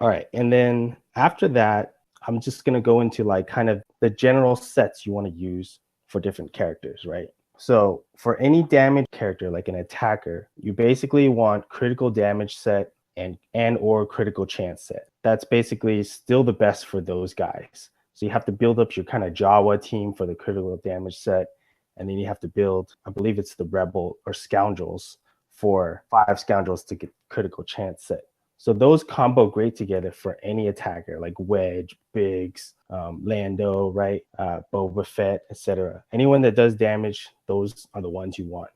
All right. And then after that, I'm just going to go into like kind of the general sets you want to use for different characters, right? So for any damage character, like an attacker, you basically want critical damage set and or critical chance set. That's basically still the best for those guys. So you have to build up your kind of Jawa team for the critical damage set. And then you have to build, I believe it's the Rebel or Scoundrels for 5 Scoundrels to get critical chance set. So those combo great together for any attacker like Wedge, Biggs, Lando, right? Boba Fett, etc. Anyone that does damage, those are the ones you want.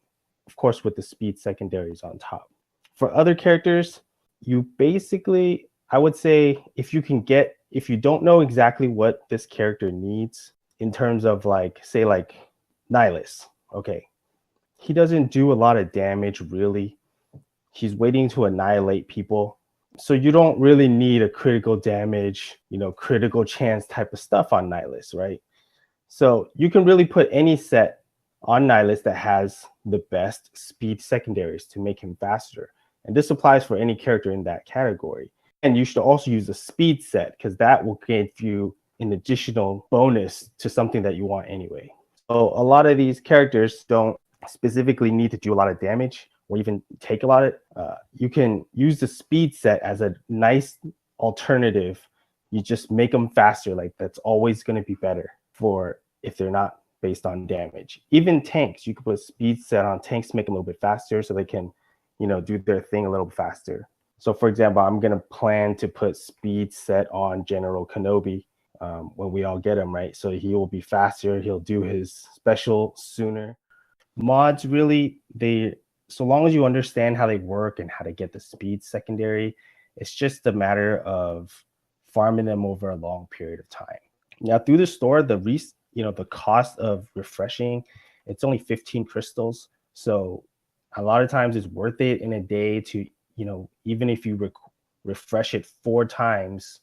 Of course, with the speed secondaries on top. For other characters, you basically, I would say, if you don't know exactly what this character needs in terms of like, say, like Nihilus, okay, he doesn't do a lot of damage really. He's waiting to annihilate people, so you don't really need a critical damage, critical chance type of stuff on Nihilus, right? So you can really put any set on Nihilus that has the best speed secondaries to make him faster. And this applies for any character in that category. And you should also use a speed set because that will give you an additional bonus to something that you want anyway. So a lot of these characters don't specifically need to do a lot of damage or even take a lot of you can use the speed set as a nice alternative. You just make them faster. Like that's always going to be better for if they're not based on damage. Even tanks, you could put speed set on tanks, make them a little bit faster so they can, do their thing a little bit faster. So for example, I'm going to plan to put speed set on General Kenobi when we all get him, right? So he will be faster. He'll do his special sooner. Mods really, so long as you understand how they work and how to get the speed secondary, it's just a matter of farming them over a long period of time. Now through the store, the cost of refreshing, it's only 15 crystals. So a lot of times it's worth it in a day to, even if you refresh it 4 times,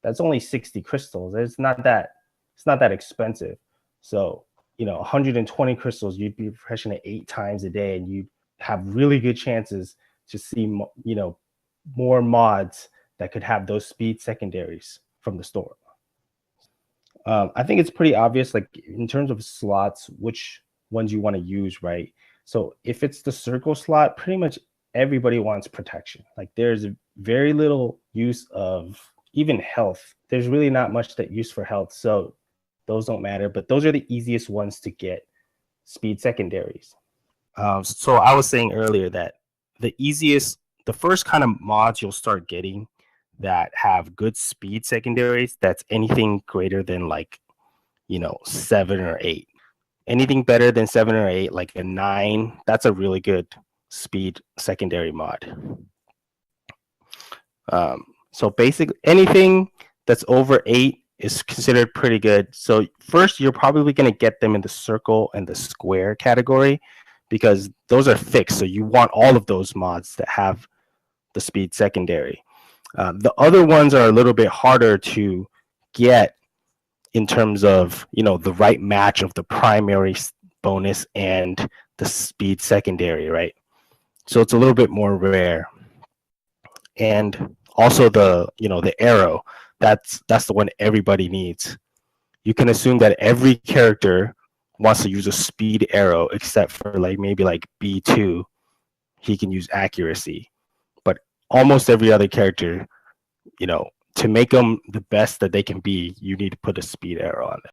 that's only 60 crystals. It's not that expensive. So, 120 crystals, you'd be refreshing it 8 times a day and you have really good chances to see, more mods that could have those speed secondaries from the store. I think it's pretty obvious, like in terms of slots, which ones you want to use, right? So if it's the circle slot, pretty much everybody wants protection. Like there's very little use of even health. There's really not much that use for health. So those don't matter, but those are the easiest ones to get speed secondaries. So I was saying earlier that the first kind of mods you'll start getting that have good speed secondaries, that's anything greater than like, 7 or 8. Anything better than 7 or 8, like a 9, that's a really good speed secondary mod. So basically anything that's over 8 is considered pretty good. So first, you're probably going to get them in the circle and the square category because those are fixed. So you want all of those mods that have the speed secondary. The other ones are a little bit harder to get in terms of, the right match of the primary bonus and the speed secondary, right? So it's a little bit more rare. And also the arrow, that's the one everybody needs. You can assume that every character wants to use a speed arrow except for like maybe like B2, he can use accuracy. But almost every other character, to make them the best that they can be, you need to put a speed arrow on them.